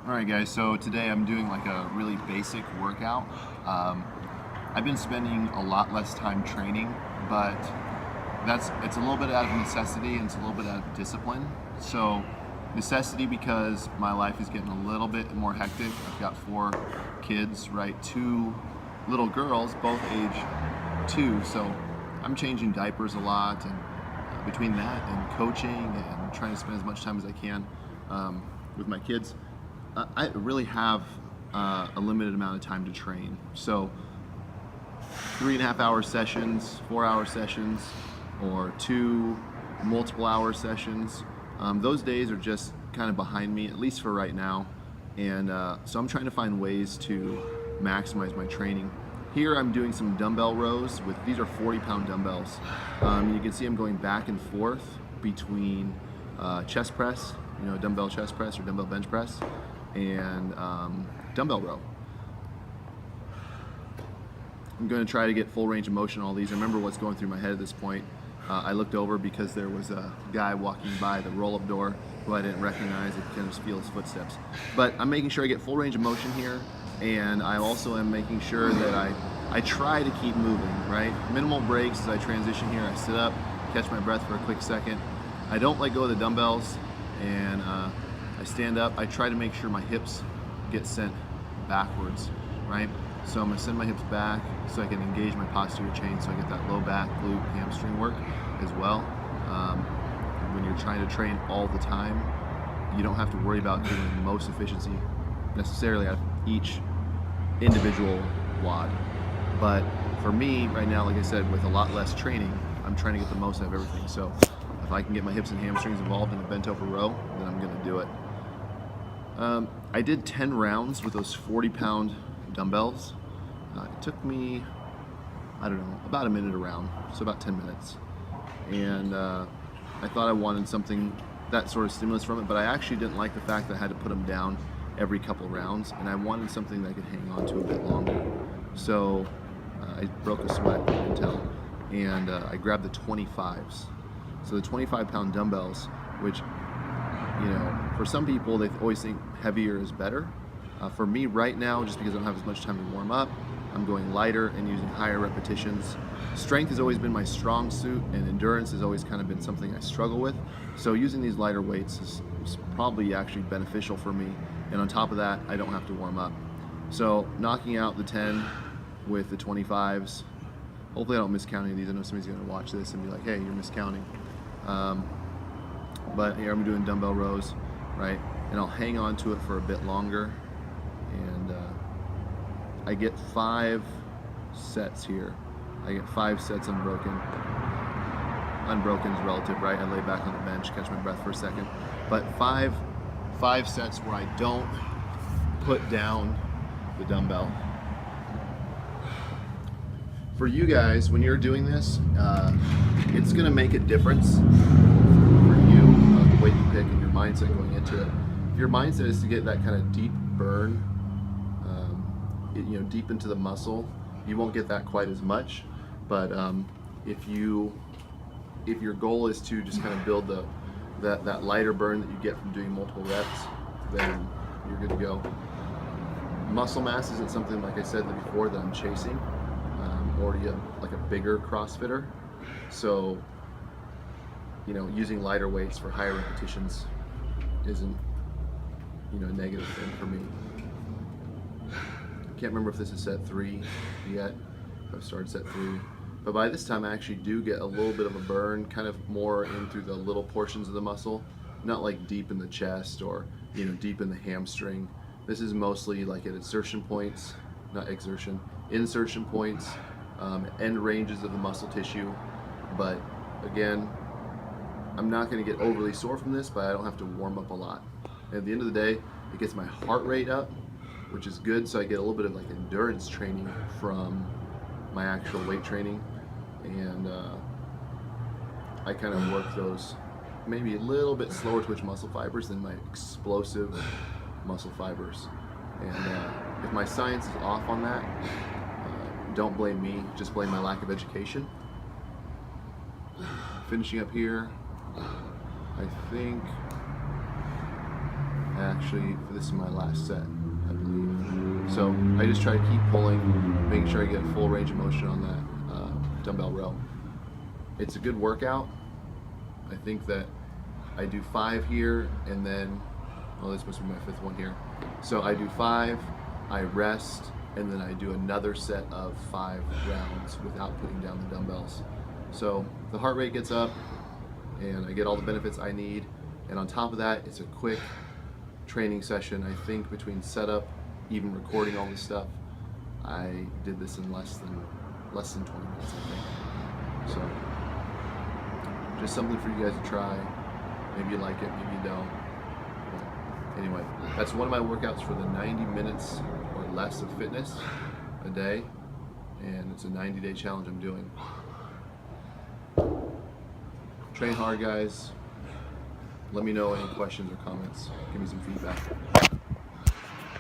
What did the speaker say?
Alright guys, so today I'm doing like a really basic workout. I've been spending a lot less time training, but it's a little bit out of necessity and it's a little bit out of discipline. So necessity because my life is getting a little bit more hectic. I've got 4 kids, right? 2 little girls, both age 2, so I'm changing diapers a lot, and between that and coaching and trying to spend as much time as I can with my kids, I really have a limited amount of time to train. So 3.5 hour sessions, 4 hour sessions, or 2 multiple hour sessions. Those days are just kind of behind me, at least for right now. And so I'm trying to find ways to maximize my training. Here I'm doing some dumbbell rows with, these are 40-pound dumbbells. You can see I'm going back and forth between chest press, dumbbell chest press or dumbbell bench press, and dumbbell row. I'm going to try to get full range of motion on all these. Remember what's going through my head at this point. I looked over because there was a guy walking by the roll-up door who I didn't recognize. I can just feel his footsteps. But I'm making sure I get full range of motion here, and I also am making sure that I try to keep moving, right? Minimal breaks as I transition here. I sit up, catch my breath for a quick second. I don't let go of the dumbbells, and I stand up. I try to make sure my hips get sent backwards, right? So I'm gonna send my hips back so I can engage my posterior chain, so I get that low back, glute, hamstring work as well. When you're trying to train all the time, you don't have to worry about getting the most efficiency necessarily out of each individual WOD. But for me right now, like I said, with a lot less training, I'm trying to get the most out of everything. So if I can get my hips and hamstrings involved in a bent over row, then I'm gonna do it. I did 10 rounds with those 40-pound dumbbells. It took me, I don't know, about a minute a round, so about 10 minutes. And I thought I wanted something, that sort of stimulus from it, but I actually didn't like the fact that I had to put them down every couple rounds, and I wanted something that I could hang on to a bit longer. So I broke a sweat, you can tell, and I grabbed the 25s. So the 25-pound dumbbells, which, for some people, they always think heavier is better. For me right now, just because I don't have as much time to warm up, I'm going lighter and using higher repetitions. Strength has always been my strong suit, and endurance has always kind of been something I struggle with. So using these lighter weights is probably actually beneficial for me. And on top of that, I don't have to warm up. So knocking out the 10 with the 25s. Hopefully I don't miscount any of these. I know somebody's gonna watch this and be like, hey, you're miscounting. But here I'm doing dumbbell rows, right? And I'll hang on to it for a bit longer. And I get 5 sets here. I get 5 sets unbroken. Unbroken is relative, right? I lay back on the bench, catch my breath for a second. But five sets where I don't put down the dumbbell. For you guys, when you're doing this, it's gonna make a difference for you, the weight you pick and your mindset going into it. If your mindset is to get that kind of deep burn, deep into the muscle, you won't get that quite as much. But if your goal is to just kind of build that lighter burn that you get from doing multiple reps, then you're good to go. Muscle mass isn't something, like I said before, that I'm chasing. Already like a bigger CrossFitter, so using lighter weights for higher repetitions isn't a negative thing for me. Can't remember if this is set 3 yet. I've started set 3, but by this time I actually do get a little bit of a burn, kind of more in through the little portions of the muscle, not like deep in the chest or deep in the hamstring. This is mostly like at insertion points, insertion points, end ranges of the muscle tissue. But again, I'm not going to get overly sore from this, but I don't have to warm up a lot. And at the end of the day, it gets my heart rate up, which is good, so I get a little bit of like endurance training from my actual weight training, and I kind of work those maybe a little bit slower twitch muscle fibers than my explosive muscle fibers. And if my science is off on that, don't blame me, just blame my lack of education. Finishing up here, I think, actually, this is my last set, I believe. So I just try to keep pulling, making sure I get full range of motion on that dumbbell row. It's a good workout. I think that I do 5 here, and then, well, this must be my 5th one here. So I do 5, I rest, and then I do another set of 5 rounds without putting down the dumbbells. So the heart rate gets up, and I get all the benefits I need. And on top of that, it's a quick training session. I think between setup, even recording all this stuff, I did this in less than 20 minutes, I think. So just something for you guys to try. Maybe you like it, maybe you don't. But anyway, that's one of my workouts for the 90 minutes or less of fitness a day, and it's a 90-day challenge I'm doing. Train hard, guys. Let me know any questions or comments. Give me some feedback.